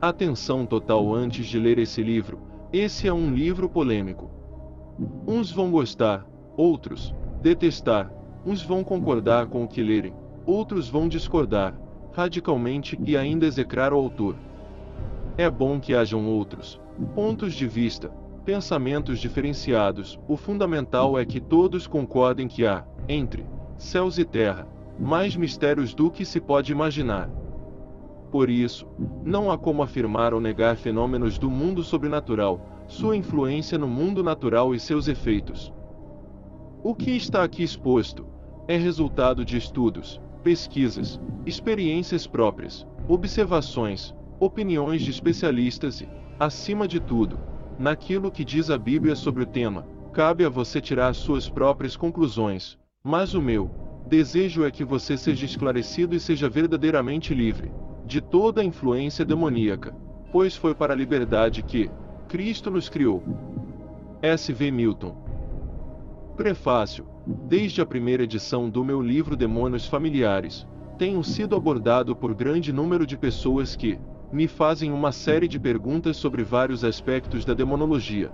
Atenção total antes de ler esse livro. Esse é um livro polêmico. Uns vão gostar, outros detestar. Uns vão concordar com o que lerem, outros vão discordar radicalmente e ainda execrar o autor. É bom que hajam outros pontos de vista, pensamentos diferenciados. O fundamental é que todos concordem que há, entre céus e terra, mais mistérios do que se pode imaginar. Por isso, não há como afirmar ou negar fenômenos do mundo sobrenatural, sua influência no mundo natural e seus efeitos. O que está aqui exposto é resultado de estudos, pesquisas, experiências próprias, observações, opiniões de especialistas e, acima de tudo, naquilo que diz a Bíblia sobre o tema. Cabe a você tirar suas próprias conclusões, mas o meu desejo é que você seja esclarecido e seja verdadeiramente livre de toda a influência demoníaca, pois foi para a liberdade que Cristo nos criou. S. V. Milton. Prefácio. Desde a primeira edição do meu livro Demônios Familiares, tenho sido abordado por grande número de pessoas que me fazem uma série de perguntas sobre vários aspectos da demonologia.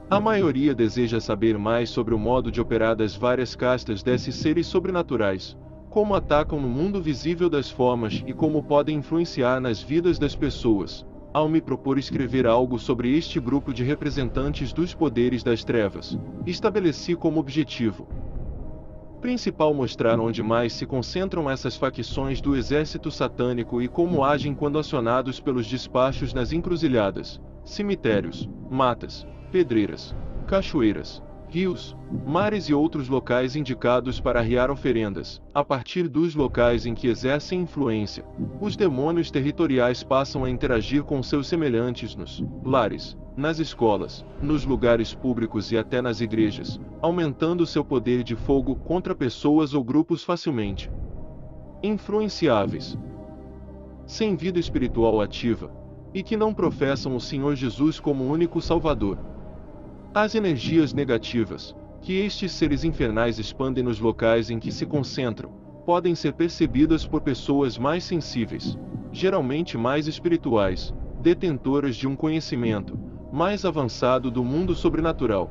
A maioria deseja saber mais sobre o modo de operar das várias castas desses seres sobrenaturais, como atacam no mundo visível das formas e como podem influenciar nas vidas das pessoas. Ao me propor escrever algo sobre este grupo de representantes dos poderes das trevas, estabeleci como objetivo principal mostrar onde mais se concentram essas facções do exército satânico e como agem quando acionados pelos despachos nas encruzilhadas, cemitérios, matas, pedreiras, cachoeiras, rios, mares e outros locais indicados para arriar oferendas. A partir dos locais em que exercem influência, os demônios territoriais passam a interagir com seus semelhantes nos lares, nas escolas, nos lugares públicos e até nas igrejas, aumentando seu poder de fogo contra pessoas ou grupos facilmente influenciáveis, sem vida espiritual ativa, e que não professam o Senhor Jesus como único Salvador. As energias negativas, que estes seres infernais expandem nos locais em que se concentram, podem ser percebidas por pessoas mais sensíveis, geralmente mais espirituais, detentoras de um conhecimento mais avançado do mundo sobrenatural.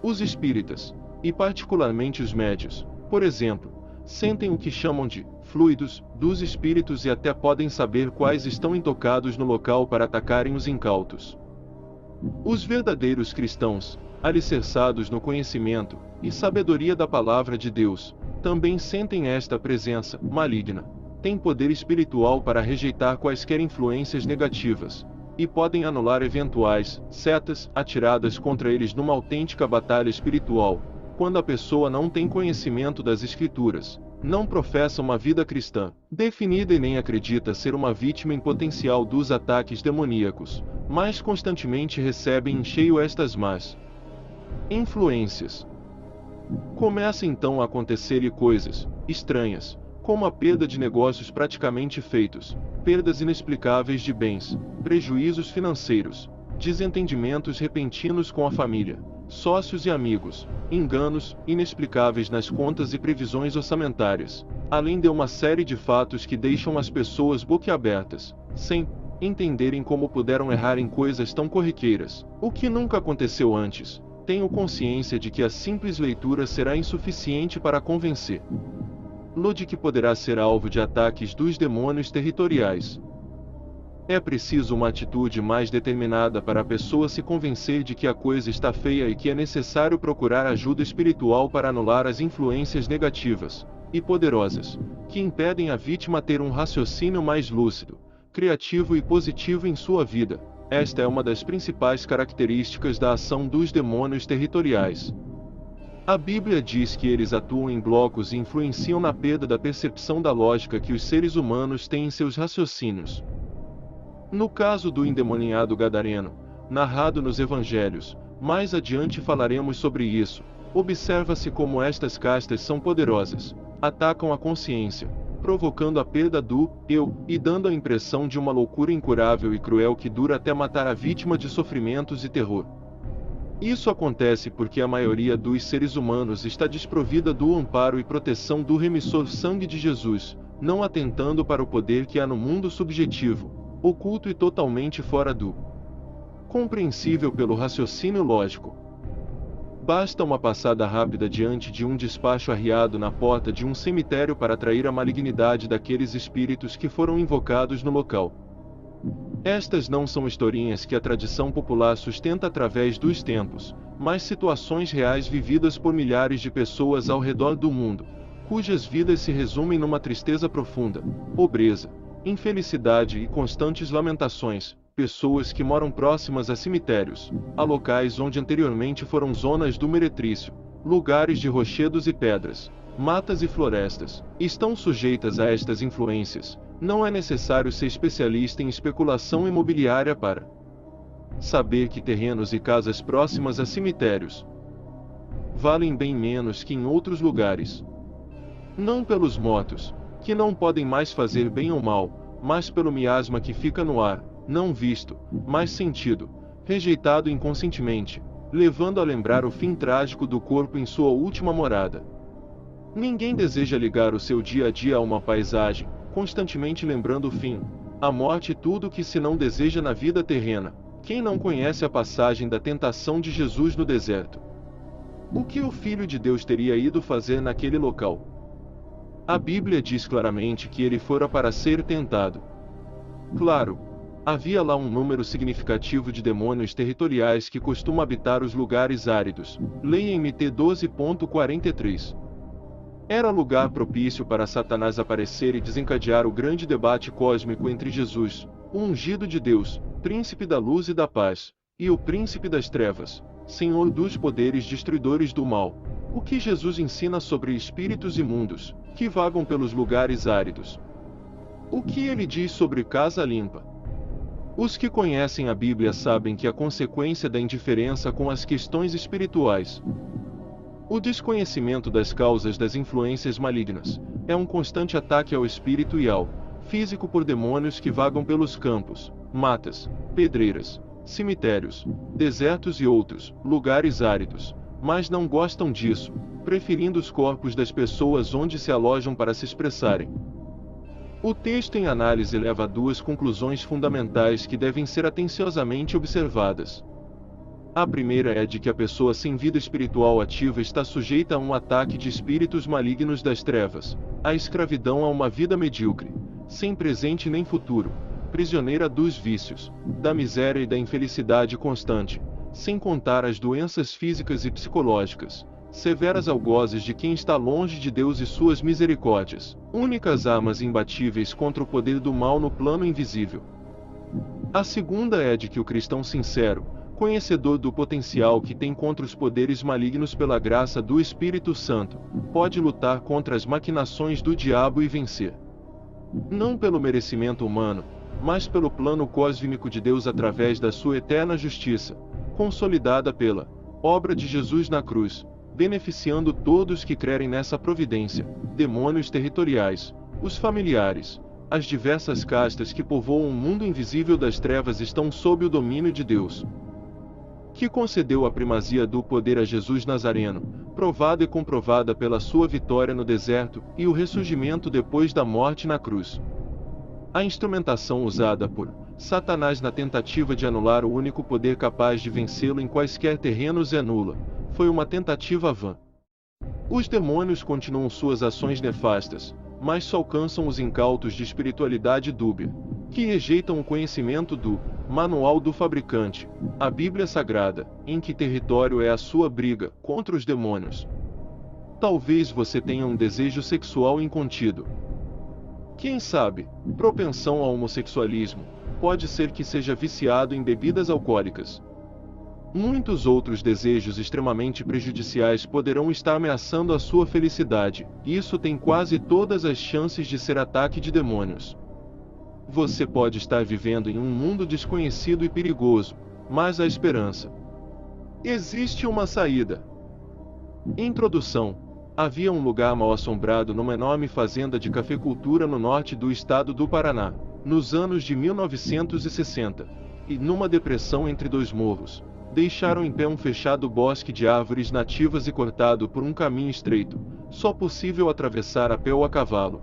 Os espíritas, e particularmente os médios, por exemplo, sentem o que chamam de fluidos dos espíritos e até podem saber quais estão intocados no local para atacarem os incautos. Os verdadeiros cristãos, alicerçados no conhecimento e sabedoria da palavra de Deus, também sentem esta presença maligna, têm poder espiritual para rejeitar quaisquer influências negativas, e podem anular eventuais setas atiradas contra eles numa autêntica batalha espiritual, quando a pessoa não tem conhecimento das Escrituras, não professa uma vida cristã definida e nem acredita ser uma vítima em potencial dos ataques demoníacos, mas constantemente recebem em cheio estas más influências. Começa então a acontecer-lhe coisas estranhas, como a perda de negócios praticamente feitos, perdas inexplicáveis de bens, prejuízos financeiros, desentendimentos repentinos com a família, sócios e amigos, enganos inexplicáveis nas contas e previsões orçamentárias, além de uma série de fatos que deixam as pessoas boquiabertas, sem entenderem como puderam errar em coisas tão corriqueiras, o que nunca aconteceu antes. Tenho consciência de que a simples leitura será insuficiente para convencer-lo de que poderá ser alvo de ataques dos demônios territoriais. É preciso uma atitude mais determinada para a pessoa se convencer de que a coisa está feia e que é necessário procurar ajuda espiritual para anular as influências negativas e poderosas que impedem a vítima ter um raciocínio mais lúcido, criativo e positivo em sua vida. Esta é uma das principais características da ação dos demônios territoriais. A Bíblia diz que eles atuam em blocos e influenciam na perda da percepção da lógica que os seres humanos têm em seus raciocínios. No caso do endemoniado gadareno, narrado nos Evangelhos, mais adiante falaremos sobre isso, observa-se como estas castas são poderosas, atacam a consciência, provocando a perda do eu e dando a impressão de uma loucura incurável e cruel que dura até matar a vítima de sofrimentos e terror. Isso acontece porque a maioria dos seres humanos está desprovida do amparo e proteção do remissor sangue de Jesus, não atentando para o poder que há no mundo subjetivo, oculto e totalmente fora do compreensível pelo raciocínio lógico. Basta uma passada rápida diante de um despacho arriado na porta de um cemitério para atrair a malignidade daqueles espíritos que foram invocados no local. Estas não são historinhas que a tradição popular sustenta através dos tempos, mas situações reais vividas por milhares de pessoas ao redor do mundo, cujas vidas se resumem numa tristeza profunda, pobreza, infelicidade e constantes lamentações. Pessoas que moram próximas a cemitérios, a locais onde anteriormente foram zonas do meretrício, lugares de rochedos e pedras, matas e florestas, estão sujeitas a estas influências. Não é necessário ser especialista em especulação imobiliária para saber que terrenos e casas próximas a cemitérios valem bem menos que em outros lugares. Não pelos mortos, que não podem mais fazer bem ou mal, mas pelo miasma que fica no ar, não visto, mas sentido, rejeitado inconscientemente, levando a lembrar o fim trágico do corpo em sua última morada. Ninguém deseja ligar o seu dia a dia a uma paisagem, constantemente lembrando o fim, a morte e tudo o que se não deseja na vida terrena. Quem não conhece a passagem da tentação de Jesus no deserto? O que o Filho de Deus teria ido fazer naquele local? A Bíblia diz claramente que ele fora para ser tentado. Claro, havia lá um número significativo de demônios territoriais que costumam habitar os lugares áridos. Leia em MT 12.43. Era lugar propício para Satanás aparecer e desencadear o grande debate cósmico entre Jesus, o ungido de Deus, príncipe da luz e da paz, e o príncipe das trevas, senhor dos poderes destruidores do mal. O que Jesus ensina sobre espíritos imundos, que vagam pelos lugares áridos? O que ele diz sobre casa limpa? Os que conhecem a Bíblia sabem que a consequência da indiferença com as questões espirituais, o desconhecimento das causas das influências malignas, é um constante ataque ao espírito e ao físico por demônios que vagam pelos campos, matas, pedreiras, cemitérios, desertos e outros lugares áridos, mas não gostam disso, preferindo os corpos das pessoas onde se alojam para se expressarem. O texto em análise leva a duas conclusões fundamentais que devem ser atenciosamente observadas. A primeira é de que a pessoa sem vida espiritual ativa está sujeita a um ataque de espíritos malignos das trevas, a escravidão a uma vida medíocre, sem presente nem futuro, prisioneira dos vícios, da miséria e da infelicidade constante, sem contar as doenças físicas e psicológicas, severas algozes de quem está longe de Deus e suas misericórdias, únicas armas imbatíveis contra o poder do mal no plano invisível. A segunda é de que o cristão sincero, conhecedor do potencial que tem contra os poderes malignos pela graça do Espírito Santo, pode lutar contra as maquinações do diabo e vencer. Não pelo merecimento humano, mas pelo plano cósmico de Deus através da sua eterna justiça, consolidada pela obra de Jesus na cruz, beneficiando todos que crerem nessa providência, demônios territoriais, os familiares, as diversas castas que povoam o mundo invisível das trevas estão sob o domínio de Deus, que concedeu a primazia do poder a Jesus Nazareno, provada e comprovada pela sua vitória no deserto e o ressurgimento depois da morte na cruz. A instrumentação usada por Satanás na tentativa de anular o único poder capaz de vencê-lo em quaisquer terrenos é nula, foi uma tentativa vã. Os demônios continuam suas ações nefastas, mas só alcançam os incautos de espiritualidade dúbia, que rejeitam o conhecimento do Manual do Fabricante, a Bíblia Sagrada, em que território é a sua briga contra os demônios. Talvez você tenha um desejo sexual incontido. Quem sabe, propensão ao homossexualismo, pode ser que seja viciado em bebidas alcoólicas. Muitos outros desejos extremamente prejudiciais poderão estar ameaçando a sua felicidade, e isso tem quase todas as chances de ser ataque de demônios. Você pode estar vivendo em um mundo desconhecido e perigoso, mas há esperança. Existe uma saída. Introdução. Havia um lugar mal assombrado numa enorme fazenda de cafeicultura no norte do estado do Paraná, nos anos de 1960, e numa depressão entre dois morros, deixaram em pé um fechado bosque de árvores nativas e cortado por um caminho estreito, só possível atravessar a pé ou a cavalo.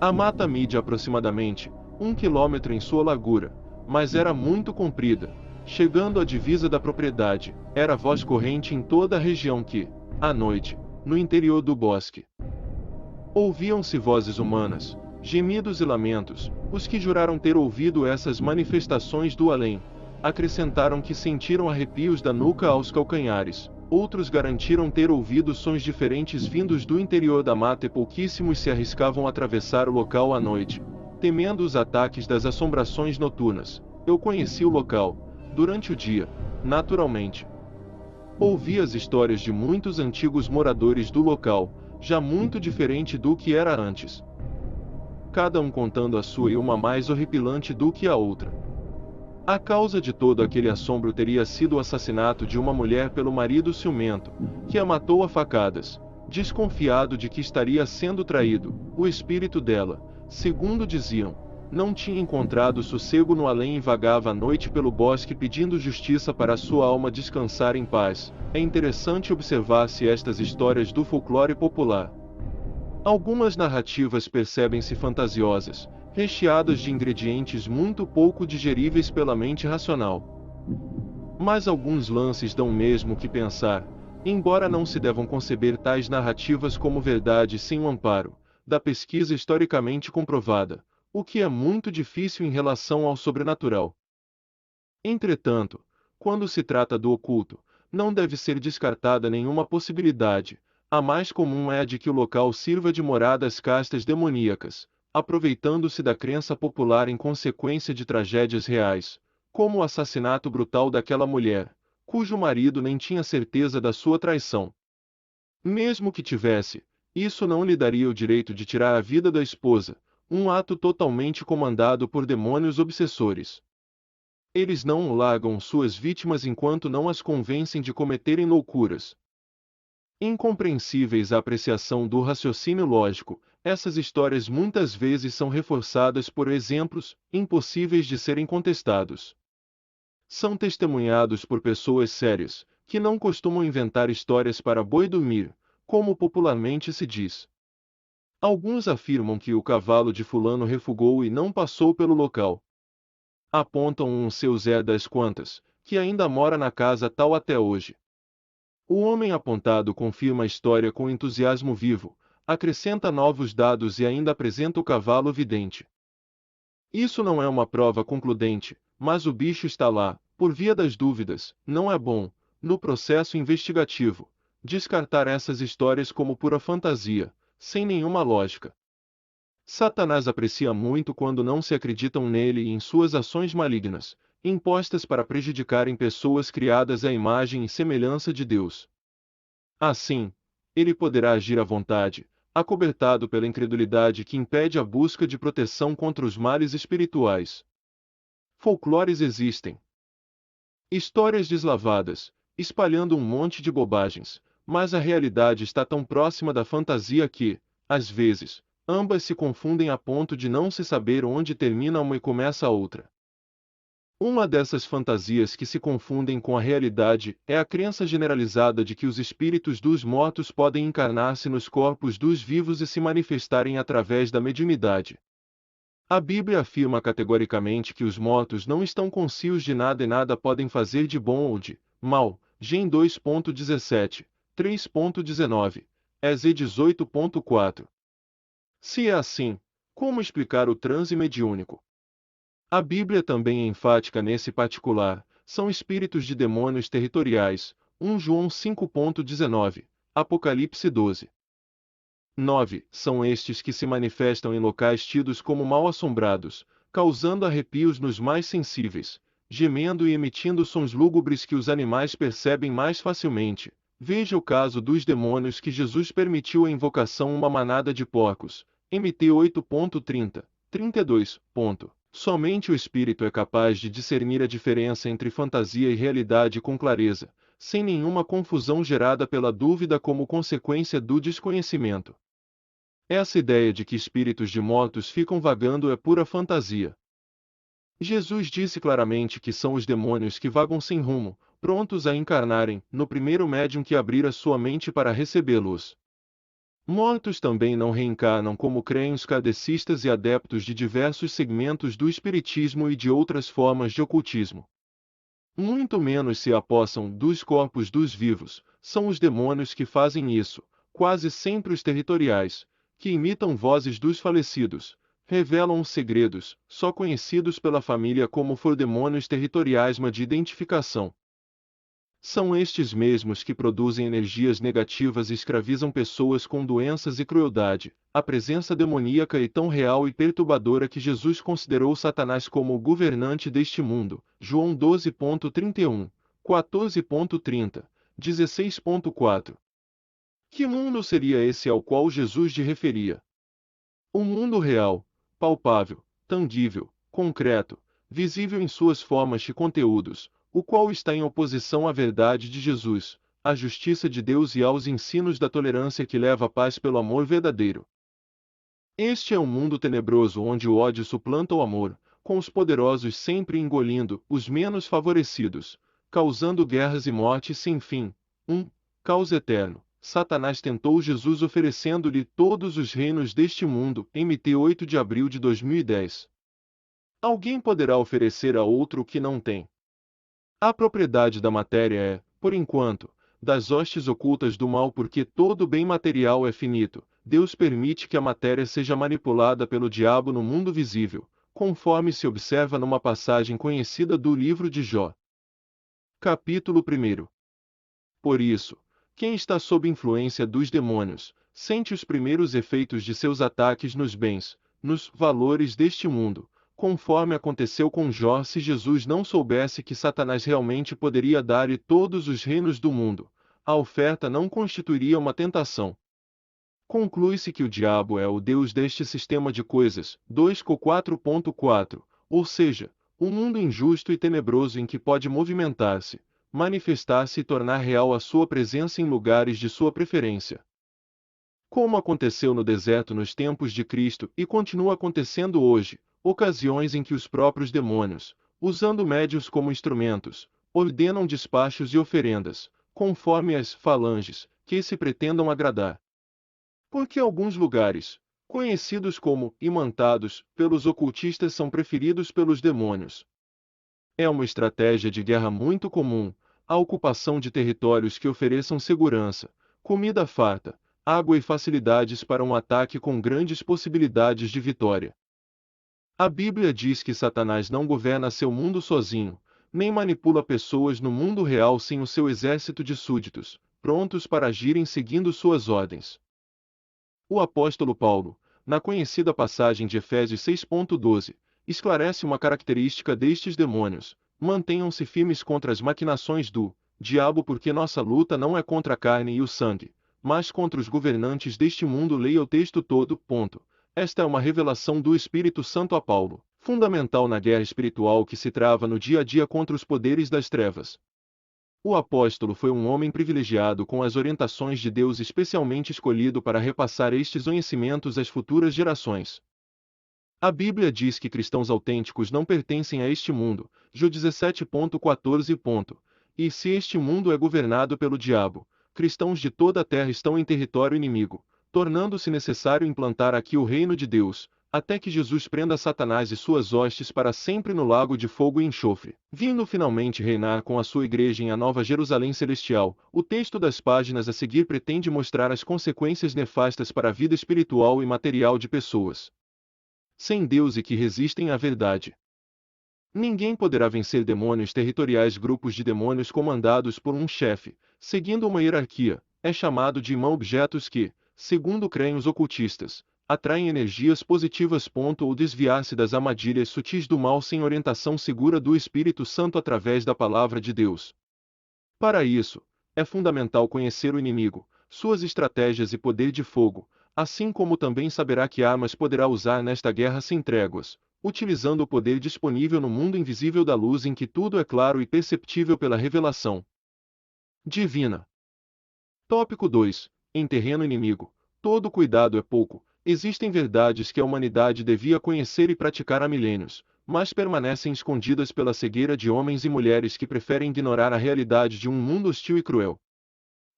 A mata mide aproximadamente 1 quilômetro em sua largura, mas era muito comprida. Chegando à divisa da propriedade, era voz corrente em toda a região que, à noite, no interior do bosque, ouviam-se vozes humanas, gemidos e lamentos. Os que juraram ter ouvido essas manifestações do além, acrescentaram que sentiram arrepios da nuca aos calcanhares. Outros garantiram ter ouvido sons diferentes vindos do interior da mata e pouquíssimos se arriscavam a atravessar o local à noite, temendo os ataques das assombrações noturnas. Eu conheci o local, durante o dia, naturalmente. Ouvi as histórias de muitos antigos moradores do local, já muito diferente do que era antes. Cada um contando a sua e uma mais horripilante do que a outra. A causa de todo aquele assombro teria sido o assassinato de uma mulher pelo marido ciumento, que a matou a facadas, desconfiado de que estaria sendo traído. O espírito dela, segundo diziam, não tinha encontrado sossego no além e vagava à noite pelo bosque pedindo justiça para sua alma descansar em paz. É interessante observar-se estas histórias do folclore popular. Algumas narrativas percebem-se fantasiosas, recheadas de ingredientes muito pouco digeríveis pela mente racional. Mas alguns lances dão mesmo que pensar, embora não se devam conceber tais narrativas como verdade sem o amparo da pesquisa historicamente comprovada, o que é muito difícil em relação ao sobrenatural. Entretanto, quando se trata do oculto, não deve ser descartada nenhuma possibilidade. A mais comum é a de que o local sirva de morada às castas demoníacas, aproveitando-se da crença popular em consequência de tragédias reais, como o assassinato brutal daquela mulher, cujo marido nem tinha certeza da sua traição. Mesmo que tivesse, isso não lhe daria o direito de tirar a vida da esposa, um ato totalmente comandado por demônios obsessores. Eles não largam suas vítimas enquanto não as convencem de cometerem loucuras. Incompreensíveis à apreciação do raciocínio lógico, essas histórias muitas vezes são reforçadas por exemplos, impossíveis de serem contestados. São testemunhados por pessoas sérias, que não costumam inventar histórias para boi dormir, como popularmente se diz. Alguns afirmam que o cavalo de fulano refugou e não passou pelo local. Apontam um seu Zé das Quantas, que ainda mora na casa tal até hoje. O homem apontado confirma a história com entusiasmo vivo, acrescenta novos dados e ainda apresenta o cavalo vidente. Isso não é uma prova concludente, mas o bicho está lá, por via das dúvidas. Não é bom, no processo investigativo, descartar essas histórias como pura fantasia, sem nenhuma lógica. Satanás aprecia muito quando não se acreditam nele e em suas ações malignas, impostas para prejudicarem pessoas criadas à imagem e semelhança de Deus. Assim, ele poderá agir à vontade, acobertado pela incredulidade que impede a busca de proteção contra os males espirituais. Folclores existem. Histórias deslavadas, espalhando um monte de bobagens, mas a realidade está tão próxima da fantasia que, às vezes, ambas se confundem a ponto de não se saber onde termina uma e começa a outra. Uma dessas fantasias que se confundem com a realidade é a crença generalizada de que os espíritos dos mortos podem encarnar-se nos corpos dos vivos e se manifestarem através da mediunidade. A Bíblia afirma categoricamente que os mortos não estão conscios de nada e nada podem fazer de bom ou de mal. Gen 2.17, 3.19, EZ 18.4. Se é assim, como explicar o transe mediúnico? A Bíblia também é enfática nesse particular, são espíritos de demônios territoriais, 1 João 5.19, Apocalipse 12. 9. São estes que se manifestam em locais tidos como mal-assombrados, causando arrepios nos mais sensíveis, gemendo e emitindo sons lúgubres que os animais percebem mais facilmente. Veja o caso dos demônios que Jesus permitiu a invocação uma manada de porcos, MT 8.30, 32. Somente o espírito é capaz de discernir a diferença entre fantasia e realidade com clareza, sem nenhuma confusão gerada pela dúvida como consequência do desconhecimento. Essa ideia de que espíritos de mortos ficam vagando é pura fantasia. Jesus disse claramente que são os demônios que vagam sem rumo, prontos a encarnarem, no primeiro médium que abrir a sua mente para recebê-los. Mortos também não reencarnam como creem os kardecistas e adeptos de diversos segmentos do espiritismo e de outras formas de ocultismo. Muito menos se apossam dos corpos dos vivos, são os demônios que fazem isso, quase sempre os territoriais, que imitam vozes dos falecidos, revelam os segredos, só conhecidos pela família como fordemônios territoriais de identificação. São estes mesmos que produzem energias negativas e escravizam pessoas com doenças e crueldade, a presença demoníaca e tão real e perturbadora que Jesus considerou Satanás como o governante deste mundo. João 12.31, 14.30, 16.4. Que mundo seria esse ao qual Jesus se referia? Um mundo real, palpável, tangível, concreto, visível em suas formas e conteúdos, o qual está em oposição à verdade de Jesus, à justiça de Deus e aos ensinos da tolerância que leva a paz pelo amor verdadeiro. Este é um mundo tenebroso onde o ódio suplanta o amor, com os poderosos sempre engolindo os menos favorecidos, causando guerras e mortes sem fim. Caos eterno. Satanás tentou Jesus oferecendo-lhe todos os reinos deste mundo, em MT 8 de abril de 2010. Alguém poderá oferecer a outro o que não tem. A propriedade da matéria é, por enquanto, das hostes ocultas do mal, porque todo bem material é finito. Deus permite que a matéria seja manipulada pelo diabo no mundo visível, conforme se observa numa passagem conhecida do livro de Jó. Capítulo 1. Por isso, quem está sob influência dos demônios, sente os primeiros efeitos de seus ataques nos bens, nos valores deste mundo, conforme aconteceu com Jó. Se Jesus não soubesse que Satanás realmente poderia dar-lhe todos os reinos do mundo, a oferta não constituiria uma tentação. Conclui-se que o diabo é o Deus deste sistema de coisas, 2 Co 4.4, ou seja, um mundo injusto e tenebroso em que pode movimentar-se, manifestar-se e tornar real a sua presença em lugares de sua preferência. Como aconteceu no deserto nos tempos de Cristo e continua acontecendo hoje, ocasiões em que os próprios demônios, usando médios como instrumentos, ordenam despachos e oferendas, conforme as falanges, que se pretendam agradar. Porque alguns lugares, conhecidos como imantados pelos ocultistas, são preferidos pelos demônios. É uma estratégia de guerra muito comum, a ocupação de territórios que ofereçam segurança, comida farta, água e facilidades para um ataque com grandes possibilidades de vitória. A Bíblia diz que Satanás não governa seu mundo sozinho, nem manipula pessoas no mundo real sem o seu exército de súditos, prontos para agirem seguindo suas ordens. O apóstolo Paulo, na conhecida passagem de Efésios 6.12, esclarece uma característica destes demônios: mantenham-se firmes contra as maquinações do diabo, porque nossa luta não é contra a carne e o sangue, mas contra os governantes deste mundo. Leia o texto todo. Esta é uma revelação do Espírito Santo a Paulo, fundamental na guerra espiritual que se trava no dia a dia contra os poderes das trevas. O apóstolo foi um homem privilegiado com as orientações de Deus, especialmente escolhido para repassar estes conhecimentos às futuras gerações. A Bíblia diz que cristãos autênticos não pertencem a este mundo, Jó 17.14. E se este mundo é governado pelo diabo, cristãos de toda a terra estão em território inimigo, tornando-se necessário implantar aqui o reino de Deus, até que Jesus prenda Satanás e suas hostes para sempre no lago de fogo e enxofre, vindo finalmente reinar com a sua igreja em a Nova Jerusalém Celestial. O texto das páginas a seguir pretende mostrar as consequências nefastas para a vida espiritual e material de pessoas sem Deus e que resistem à verdade. Ninguém poderá vencer demônios territoriais. Grupos de demônios comandados por um chefe, seguindo uma hierarquia, é chamado de imã. Objetos que, segundo creem os ocultistas, atraem energias positivas. Ou desviar-se das armadilhas sutis do mal sem orientação segura do Espírito Santo através da palavra de Deus. Para isso, é fundamental conhecer o inimigo, suas estratégias e poder de fogo, assim como também saberá que armas poderá usar nesta guerra sem tréguas, utilizando o poder disponível no mundo invisível da luz em que tudo é claro e perceptível pela revelação divina. Tópico 2. Em terreno inimigo, todo cuidado é pouco. Existem verdades que a humanidade devia conhecer e praticar há milênios, mas permanecem escondidas pela cegueira de homens e mulheres que preferem ignorar a realidade de um mundo hostil e cruel.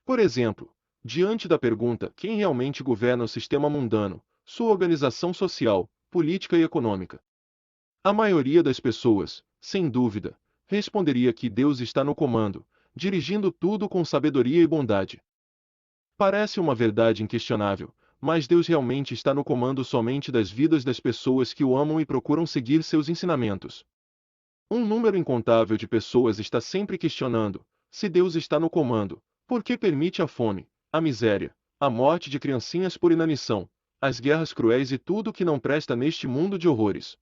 Por exemplo, Diante da pergunta: quem realmente governa o sistema mundano, sua organização social, política e econômica? A maioria das pessoas, sem dúvida, responderia que Deus está no comando, dirigindo tudo com sabedoria e bondade. Parece uma verdade inquestionável, mas Deus realmente está no comando somente das vidas das pessoas que o amam e procuram seguir seus ensinamentos. Um número incontável de pessoas está sempre questionando: se Deus está no comando, por que permite a fome, a miséria, a morte de criancinhas por inanição, as guerras cruéis e tudo que não presta neste mundo de horrores?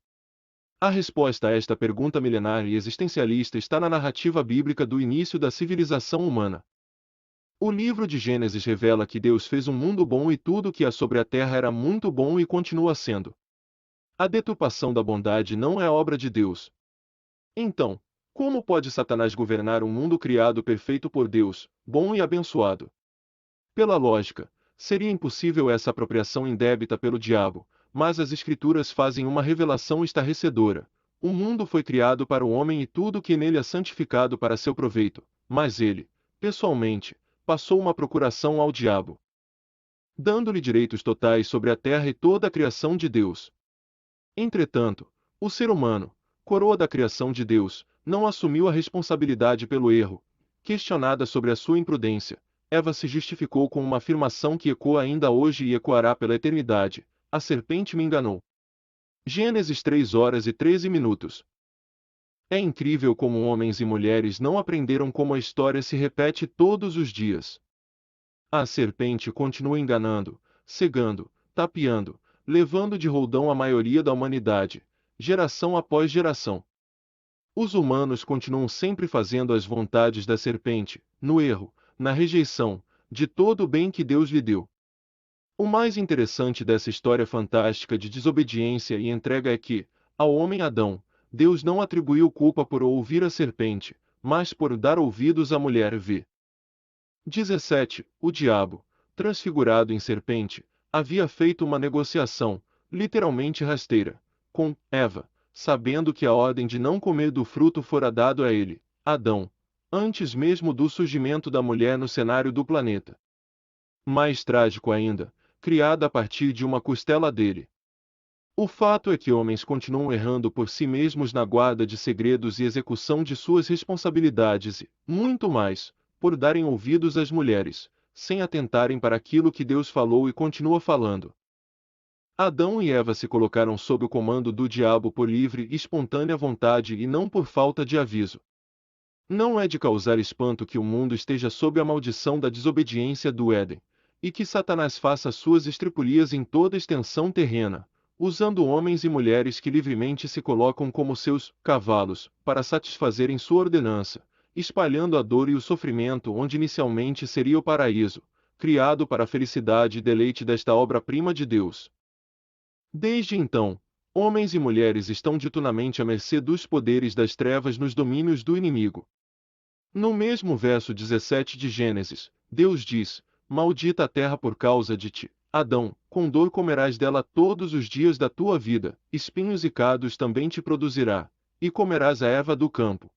A resposta a esta pergunta milenar e existencialista está na narrativa bíblica do início da civilização humana. O livro de Gênesis revela que Deus fez um mundo bom e tudo que há sobre a terra era muito bom e continua sendo. A deturpação da bondade não é obra de Deus. Então, como pode Satanás governar um mundo criado perfeito por Deus, bom e abençoado? Pela lógica, seria impossível essa apropriação indébita pelo diabo, mas as Escrituras fazem uma revelação estarrecedora. O mundo foi criado para o homem e tudo que nele é santificado para seu proveito, mas ele, pessoalmente, passou uma procuração ao diabo, dando-lhe direitos totais sobre a terra e toda a criação de Deus. Entretanto, o ser humano, coroa da criação de Deus, não assumiu a responsabilidade pelo erro. Questionada sobre a sua imprudência, Eva se justificou com uma afirmação que ecoa ainda hoje e ecoará pela eternidade: a serpente me enganou. Gênesis 3 horas e 13 minutos. É incrível como homens e mulheres não aprenderam como a história se repete todos os dias. A serpente continua enganando, cegando, tapeando, levando de roldão a maioria da humanidade, geração após geração. Os humanos continuam sempre fazendo as vontades da serpente, no erro, na rejeição, de todo o bem que Deus lhe deu. O mais interessante dessa história fantástica de desobediência e entrega é que, ao homem Adão, Deus não atribuiu culpa por ouvir a serpente, mas por dar ouvidos à mulher Eve. 17. O diabo, transfigurado em serpente, havia feito uma negociação, literalmente rasteira, com Eva, sabendo que a ordem de não comer do fruto fora dado a ele, Adão, antes mesmo do surgimento da mulher no cenário do planeta. Mais trágico ainda, criada a partir de uma costela dele. O fato é que homens continuam errando por si mesmos na guarda de segredos e execução de suas responsabilidades e, muito mais, por darem ouvidos às mulheres, sem atentarem para aquilo que Deus falou e continua falando. Adão e Eva se colocaram sob o comando do diabo por livre e espontânea vontade e não por falta de aviso. Não é de causar espanto que o mundo esteja sob a maldição da desobediência do Éden, e que Satanás faça suas estripulias em toda a extensão terrena, usando homens e mulheres que livremente se colocam como seus cavalos, para satisfazerem sua ordenança, espalhando a dor e o sofrimento onde inicialmente seria o paraíso, criado para a felicidade e deleite desta obra-prima de Deus. Desde então, homens e mulheres estão diuturnamente à mercê dos poderes das trevas nos domínios do inimigo. No mesmo verso 17 de Gênesis, Deus diz: maldita a terra por causa de ti, Adão, com dor comerás dela todos os dias da tua vida, espinhos e cardos também te produzirá, e comerás a erva do campo.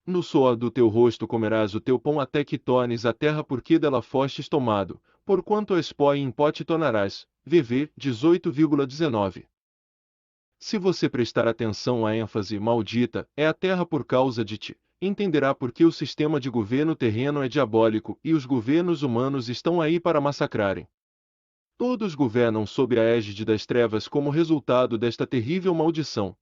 No suor do teu rosto comerás o teu pão até que tornes a terra porque dela fostes tomado, porquanto és pó e em pó te tornarás. VV 18,19. Se você prestar atenção à ênfase maldita é a terra por causa de ti, entenderá por que o sistema de governo terreno é diabólico e os governos humanos estão aí para massacrarem. Todos governam sob a égide das trevas como resultado desta terrível maldição.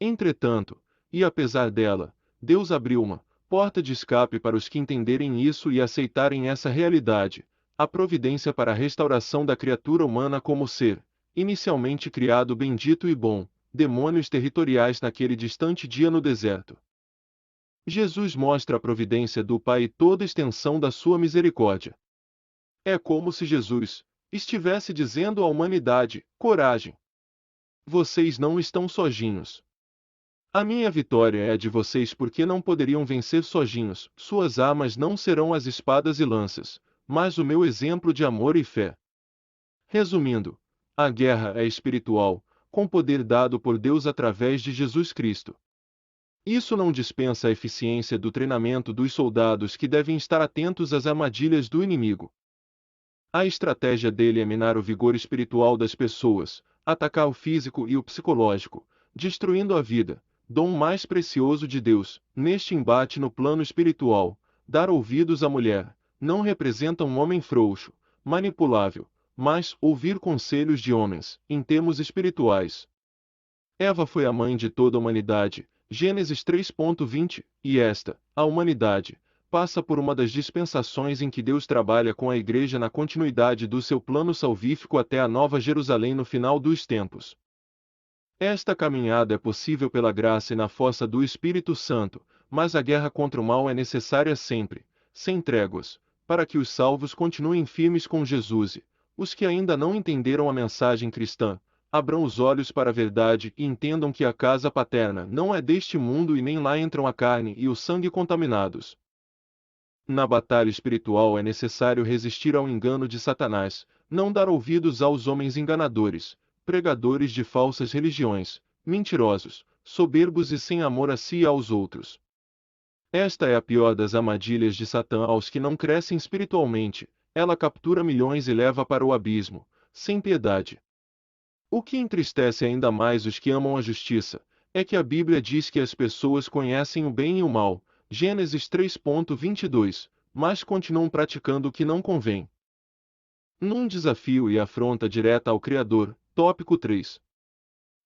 Entretanto, e apesar dela, Deus abriu uma porta de escape para os que entenderem isso e aceitarem essa realidade, a providência para a restauração da criatura humana como ser, inicialmente criado bendito e bom, demônios territoriais naquele distante dia no deserto. Jesus mostra a providência do Pai e toda a extensão da sua misericórdia. É como se Jesus estivesse dizendo à humanidade: coragem! Vocês não estão sozinhos. A minha vitória é a de vocês porque não poderiam vencer sozinhos, suas armas não serão as espadas e lanças, mas o meu exemplo de amor e fé. Resumindo, a guerra é espiritual, com poder dado por Deus através de Jesus Cristo. Isso não dispensa a eficiência do treinamento dos soldados que devem estar atentos às armadilhas do inimigo. A estratégia dele é minar o vigor espiritual das pessoas, atacar o físico e o psicológico, destruindo a vida, dom mais precioso de Deus. Neste embate no plano espiritual, dar ouvidos à mulher não representa um homem frouxo, manipulável, mas ouvir conselhos de homens, em termos espirituais. Eva foi a mãe de toda a humanidade, Gênesis 3:20, e esta, a humanidade, passa por uma das dispensações em que Deus trabalha com a Igreja na continuidade do seu plano salvífico até a Nova Jerusalém no final dos tempos. Esta caminhada é possível pela graça e na força do Espírito Santo, mas a guerra contra o mal é necessária sempre, sem tréguas, para que os salvos continuem firmes com Jesus e, os que ainda não entenderam a mensagem cristã, abram os olhos para a verdade e entendam que a casa paterna não é deste mundo e nem lá entram a carne e o sangue contaminados. Na batalha espiritual é necessário resistir ao engano de Satanás, não dar ouvidos aos homens enganadores, pregadores de falsas religiões, mentirosos, soberbos e sem amor a si e aos outros. Esta é a pior das armadilhas de Satã aos que não crescem espiritualmente, ela captura milhões e leva para o abismo, sem piedade. O que entristece ainda mais os que amam a justiça, é que a Bíblia diz que as pessoas conhecem o bem e o mal, Gênesis 3:22, mas continuam praticando o que não convém. Num desafio e afronta direta ao Criador, tópico 3.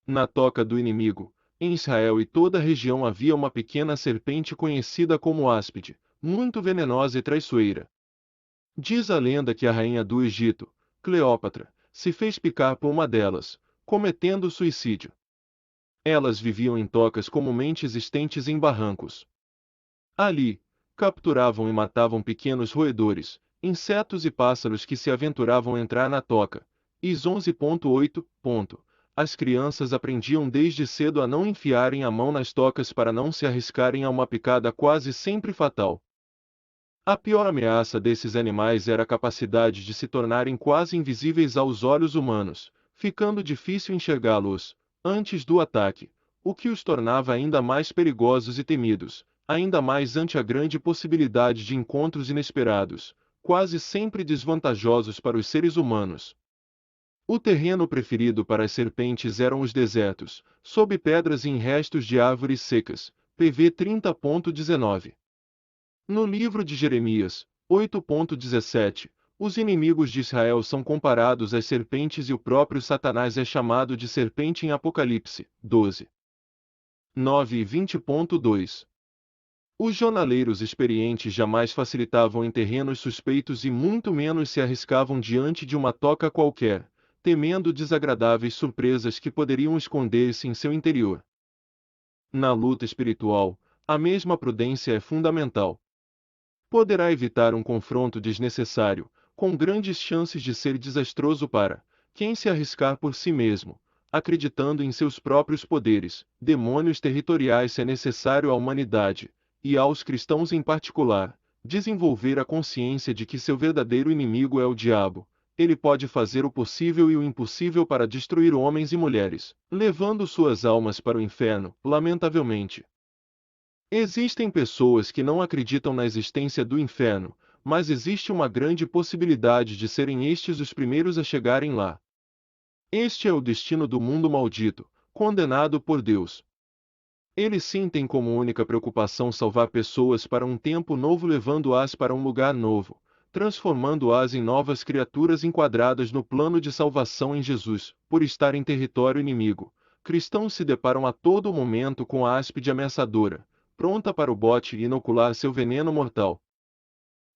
Na toca do inimigo, em Israel e toda a região havia uma pequena serpente conhecida como áspide, muito venenosa e traiçoeira. Diz a lenda que a rainha do Egito, Cleópatra, se fez picar por uma delas, cometendo suicídio. Elas viviam em tocas comumente existentes em barrancos. Ali, capturavam e matavam pequenos roedores, insetos e pássaros que se aventuravam a entrar na toca. Is 11.8. As crianças aprendiam desde cedo a não enfiarem a mão nas tocas para não se arriscarem a uma picada quase sempre fatal. A pior ameaça desses animais era a capacidade de se tornarem quase invisíveis aos olhos humanos, ficando difícil enxergá-los antes do ataque, o que os tornava ainda mais perigosos e temidos, ainda mais ante a grande possibilidade de encontros inesperados, quase sempre desvantajosos para os seres humanos. O terreno preferido para as serpentes eram os desertos, sob pedras e em restos de árvores secas, PV 30.19. No livro de Jeremias, 8.17, os inimigos de Israel são comparados às serpentes e o próprio Satanás é chamado de serpente em Apocalipse, 12. 9 e 20.2. Os jornaleiros experientes jamais facilitavam em terrenos suspeitos e muito menos se arriscavam diante de uma toca qualquer, temendo desagradáveis surpresas que poderiam esconder-se em seu interior. Na luta espiritual, a mesma prudência é fundamental. Poderá evitar um confronto desnecessário, com grandes chances de ser desastroso para quem se arriscar por si mesmo, acreditando em seus próprios poderes, demônios territoriais se é necessário à humanidade, e aos cristãos em particular, desenvolver a consciência de que seu verdadeiro inimigo é o diabo. Ele pode fazer o possível e o impossível para destruir homens e mulheres, levando suas almas para o inferno, lamentavelmente. Existem pessoas que não acreditam na existência do inferno, mas existe uma grande possibilidade de serem estes os primeiros a chegarem lá. Este é o destino do mundo maldito, condenado por Deus. Ele sim tem como única preocupação salvar pessoas para um tempo novo, levando-as para um lugar novo, transformando-as em novas criaturas enquadradas no plano de salvação em Jesus. Por estar em território inimigo, cristãos se deparam a todo momento com a áspide ameaçadora, pronta para o bote e inocular seu veneno mortal.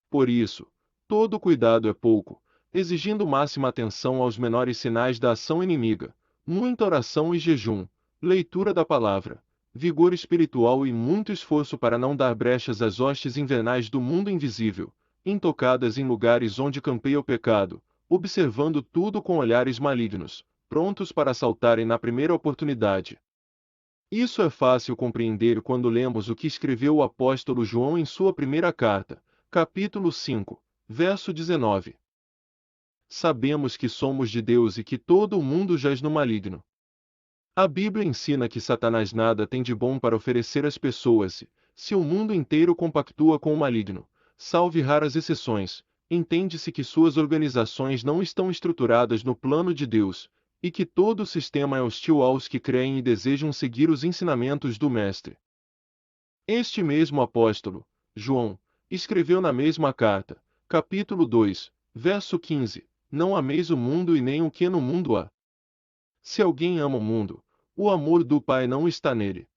Por isso, todo cuidado é pouco, exigindo máxima atenção aos menores sinais da ação inimiga, muita oração e jejum, leitura da palavra, vigor espiritual e muito esforço para não dar brechas às hostes invernais do mundo invisível, intocadas em lugares onde campeia o pecado, observando tudo com olhares malignos, prontos para assaltarem na primeira oportunidade. Isso é fácil compreender quando lemos o que escreveu o apóstolo João em sua primeira carta, capítulo 5, verso 19. Sabemos que somos de Deus e que todo o mundo jaz no maligno. A Bíblia ensina que Satanás nada tem de bom para oferecer às pessoas, se o mundo inteiro compactua com o maligno, salve raras exceções, entende-se que suas organizações não estão estruturadas no plano de Deus, e que todo o sistema é hostil aos que creem e desejam seguir os ensinamentos do Mestre. Este mesmo apóstolo, João, escreveu na mesma carta, capítulo 2, verso 15, não ameis o mundo e nem o que no mundo há. Se alguém ama o mundo, o amor do Pai não está nele.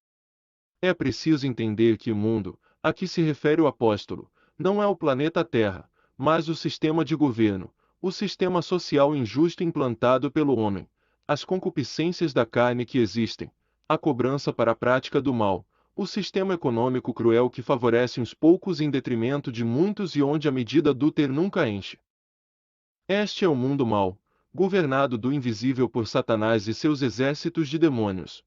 É preciso entender que o mundo, a que se refere o apóstolo, não é o planeta Terra, mas o sistema de governo, o sistema social injusto implantado pelo homem, as concupiscências da carne que existem, a cobrança para a prática do mal, o sistema econômico cruel que favorece uns poucos em detrimento de muitos e onde a medida do ter nunca enche. Este é o mundo mau, governado do invisível por Satanás e seus exércitos de demônios.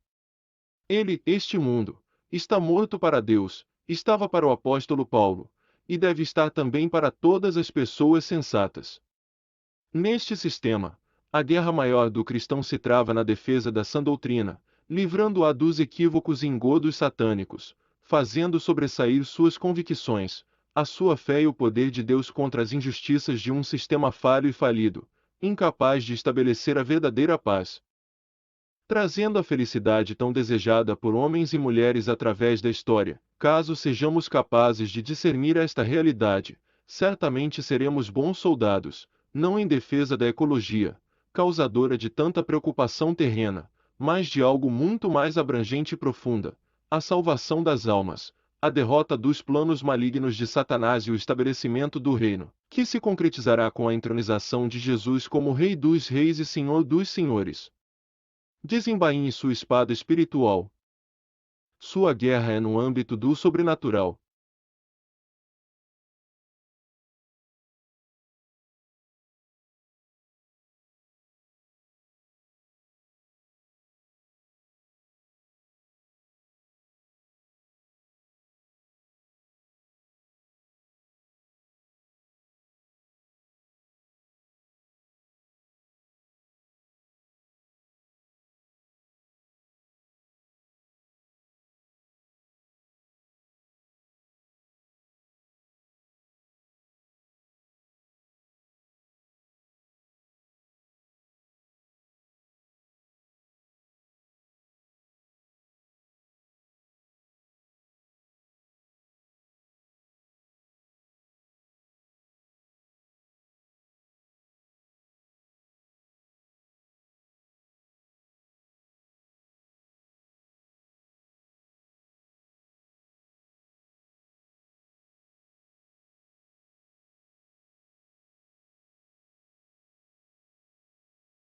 Este mundo, está morto para Deus, estava para o apóstolo Paulo, e deve estar também para todas as pessoas sensatas. Neste sistema, a guerra maior do cristão se trava na defesa da sã doutrina, livrando-a dos equívocos e engodos satânicos, fazendo sobressair suas convicções, a sua fé e o poder de Deus contra as injustiças de um sistema falho e falido, incapaz de estabelecer a verdadeira paz, trazendo a felicidade tão desejada por homens e mulheres através da história. Caso sejamos capazes de discernir esta realidade, certamente seremos bons soldados, não em defesa da ecologia, causadora de tanta preocupação terrena, mas de algo muito mais abrangente e profunda, a salvação das almas, a derrota dos planos malignos de Satanás e o estabelecimento do reino, que se concretizará com a entronização de Jesus como Rei dos Reis e Senhor dos Senhores. Desembainhe sua espada espiritual. Sua guerra é no âmbito do sobrenatural.